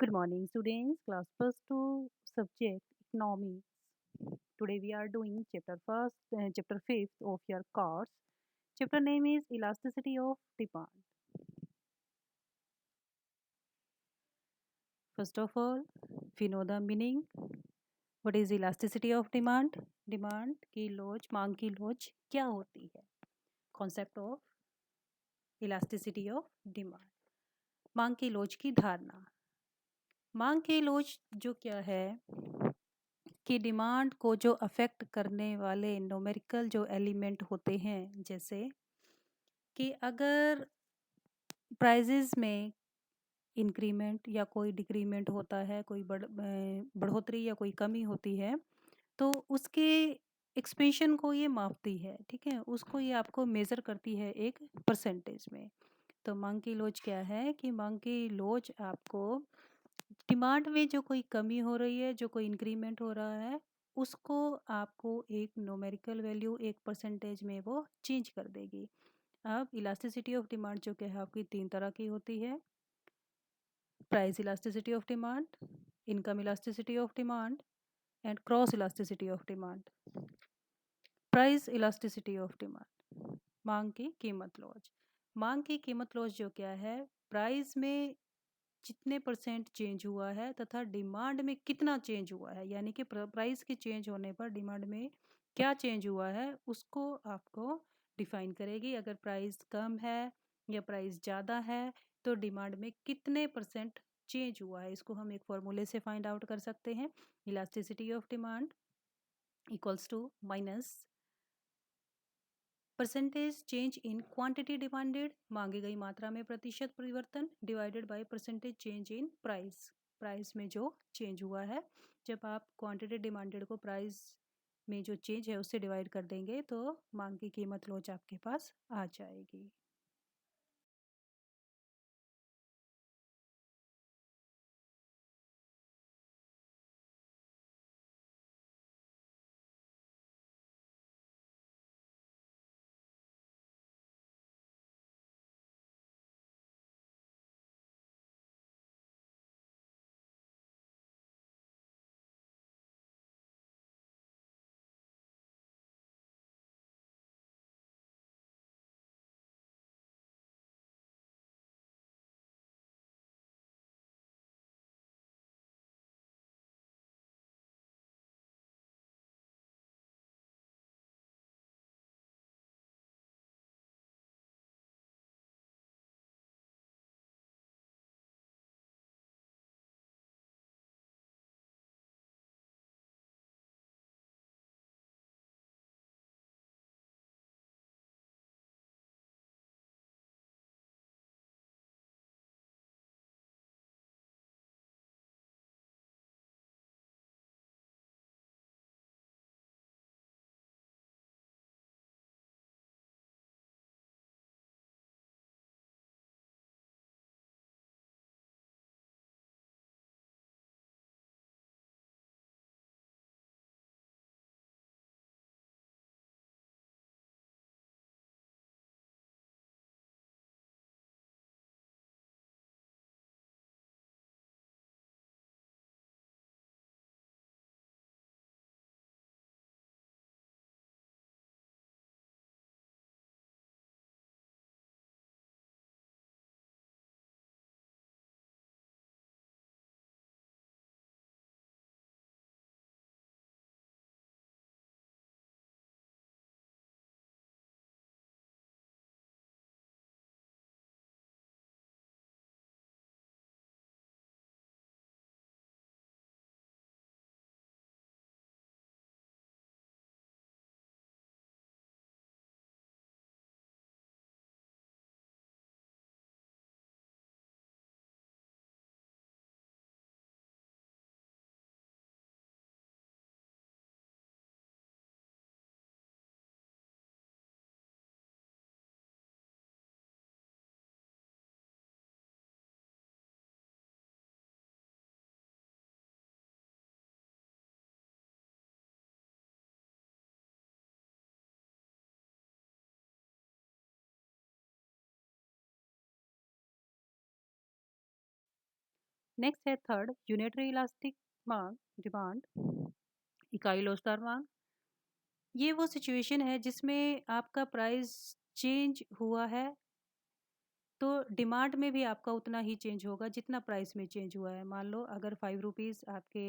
Good morning, students. Class first to subject economics. Today we are doing chapter fifth of your course. Chapter name is elasticity of demand. First of all, we know the meaning. What is elasticity of demand? Demand की लोच, मांग की लोच क्या होती है? Concept of elasticity of demand. मांग की लोच की धारणा. मांग की लोच जो क्या है कि डिमांड को जो अफेक्ट करने वाले न्यूमेरिकल जो एलिमेंट होते हैं, जैसे कि अगर प्राइजेज में इंक्रीमेंट या कोई डिक्रीमेंट होता है, कोई बढ़ोतरी या कोई कमी होती है, तो उसके एक्सपेंशन को ये मापती है, ठीक है, उसको ये आपको मेज़र करती है एक परसेंटेज में। तो मांग की लोच क्या है कि मांग की लोच आपको डिमांड में जो कोई कमी हो रही है, जो कोई इंक्रीमेंट हो रहा है, उसको आपको एक न्यूमेरिकल वैल्यू एक परसेंटेज में वो चेंज कर देगी। अब इलास्टिसिटी ऑफ डिमांड जो कि है आपकी 3 तरह की होती है। Price elasticity of demand, income elasticity of demand and cross elasticity of demand. Price elasticity of demand, मांग की कीमत लॉज। मांग की कीमत लॉज जो क्या है, प्राइस में जितने परसेंट चेंज हुआ है तथा डिमांड में कितना चेंज हुआ है, यानी कि प्राइस के चेंज होने पर डिमांड में क्या चेंज हुआ है, उसको आपको डिफाइन करेगी। अगर प्राइस कम है या प्राइस ज़्यादा है तो डिमांड में कितने परसेंट चेंज हुआ है, इसको हम एक फॉर्मूले से फाइंड आउट कर सकते हैं। Elasticity of demand equals to minus percentage change in quantity demanded, मांगी गई मात्रा में प्रतिशत परिवर्तन, divided by percentage change in price, price में जो चेंज हुआ है। जब आप क्वांटिटी डिमांडेड को प्राइस में जो चेंज है उससे डिवाइड कर देंगे तो मांग की कीमत लोच आपके पास आ जाएगी। नेक्स्ट है थर्ड यूनिटरी इलास्टिक मांग डिमांड, इकाई लोचदार मांग। ये वो सिचुएशन है जिसमें आपका प्राइस चेंज हुआ है तो डिमांड में भी आपका उतना ही चेंज होगा जितना प्राइस में चेंज हुआ है। मान लो अगर 5 रुपीज़ आपके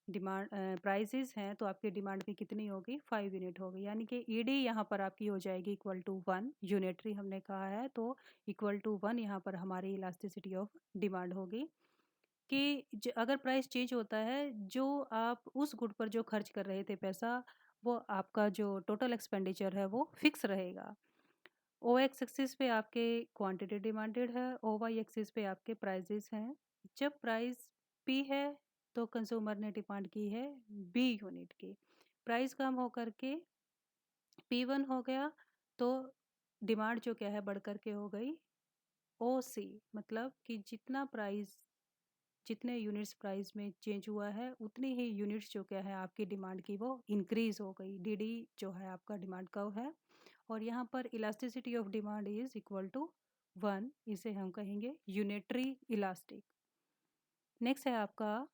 डिमांड प्राइसेस हैं तो आपकी डिमांड भी कितनी होगी, 5 यूनिट होगी। यानी कि ईडी यहाँ पर आपकी हो जाएगी इक्वल टू 1, यूनिटरी हमने कहा है तो इक्वल टू 1 यहाँ पर हमारी इलास्टिसिटी ऑफ डिमांड होगी। कि अगर प्राइस चेंज होता है, जो आप उस गुड पर जो खर्च कर रहे थे पैसा, वो आपका जो टोटल एक्सपेंडिचर है वो फिक्स रहेगा। ओ एक्स एक्सिस पे आपके क्वांटिटी डिमांडेड है, ओ वाई एक्सिस पे आपके प्राइजेस हैं। जब प्राइस पी है तो कंज्यूमर ने डिमांड की है बी यूनिट की। प्राइस कम होकर के पी वन हो गया तो डिमांड जो क्या है बढ़ कर के हो गई ओ सी। मतलब कि जितने यूनिट्स प्राइस में चेंज हुआ है उतनी ही यूनिट्स जो क्या है आपकी डिमांड की वो इंक्रीज हो गई। डीडी जो है आपका डिमांड कर्व है और यहाँ पर elasticity of demand is equal to 1, इसे हम कहेंगे यूनिटरी इलास्टिक। नेक्स्ट है आपका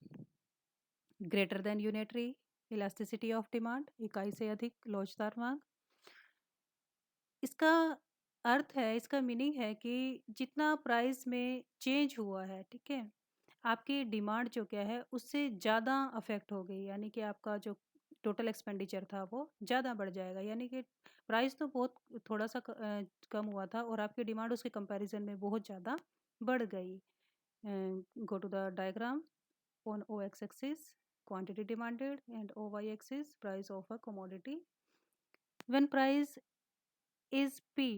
greater than unitary elasticity of demand, इकाई से अधिक लोचदार मांग। इसका अर्थ है, इसका मीनिंग है कि जितना प्राइस में चेंज हुआ है, ठीक है, आपकी डिमांड जो क्या है उससे ज़्यादा अफेक्ट हो गई। यानी कि आपका जो टोटल एक्सपेंडिचर था वो ज़्यादा बढ़ जाएगा। यानी कि प्राइस तो बहुत थोड़ा सा कम हुआ था और आपकी डिमांड उसके कंपैरिजन में बहुत ज़्यादा बढ़ गई। Go to the diagram. On O X axis quantity demanded and o y axis price of a commodity. When price is p,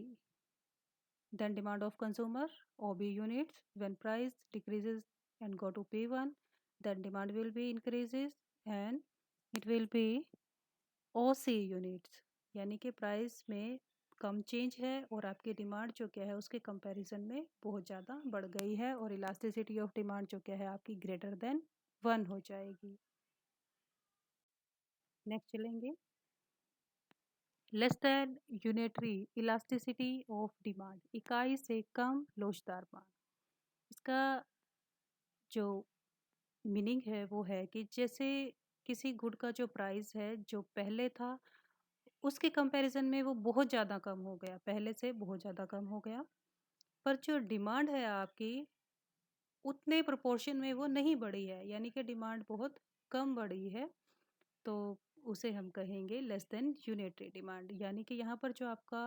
then demand of consumer OB units. When price decreases and go to P1, then demand will be increases and it will be OC units। यानी कि price में कम change है और आपकी demand जो क्या है उसके कंपैरिजन में बहुत ज़्यादा बढ़ गई है और इलास्टिसिटी ऑफ डिमांड जो क्या है आपकी ग्रेटर देन 1 हो जाएगी। नेक्स्ट चलेंगे less than unitary elasticity of demand, इकाई से कम लोचदार मांग। इसका जो मीनिंग है वो है कि जैसे किसी गुड का जो प्राइस है जो पहले था उसके कंपैरिजन में वो बहुत ज़्यादा कम हो गया, पहले से बहुत ज़्यादा कम हो गया, पर जो डिमांड है आपकी उतने प्रोपोर्शन में वो नहीं बढ़ी है। यानी कि डिमांड बहुत कम बढ़ी है तो उसे हम कहेंगे लेस देन यूनिटरी डिमांड। यानी कि यहाँ पर जो आपका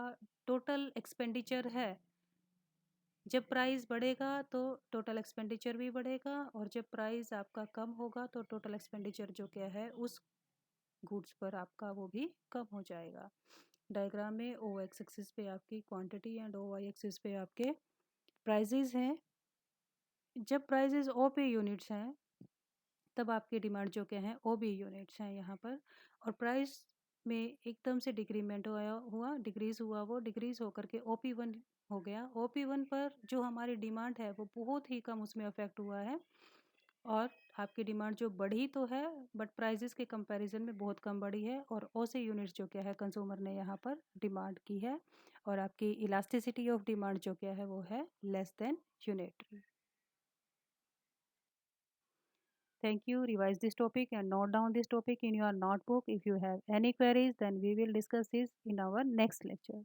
टोटल एक्सपेंडिचर है, जब प्राइस बढ़ेगा तो टोटल एक्सपेंडिचर भी बढ़ेगा और जब प्राइस आपका कम होगा तो टोटल एक्सपेंडिचर जो क्या है उस गुड्स पर आपका वो भी कम हो जाएगा। डायग्राम में ओ एक्स एक्सिस पे आपकी quantity and O Y axis पे आपके प्राइजेज हैं। जब प्राइजेज ओ पे यूनिट्स हैं तब आपकी डिमांड जो क्या है ओ बी यूनिट्स हैं यहाँ पर। और प्राइस में एकदम से डिक्रीमेंट हुआ डिक्रीज हुआ, वो डिक्रीज होकर के ओ पी वन हो गया। ओ पी वन पर जो हमारी डिमांड है वो बहुत ही कम उसमें अफेक्ट हुआ है और आपकी डिमांड जो बढ़ी तो है बट प्राइजेस के कंपैरिजन में बहुत कम बढ़ी है और ओ सी यूनिट्स जो क्या है कंज्यूमर ने यहाँ पर डिमांड की है और आपकी इलास्टिसिटी ऑफ डिमांड जो क्या है वो है less than unitary. Thank you. Revise this topic and note down this topic in your notebook. If you have any queries, then we will discuss this in our next lecture.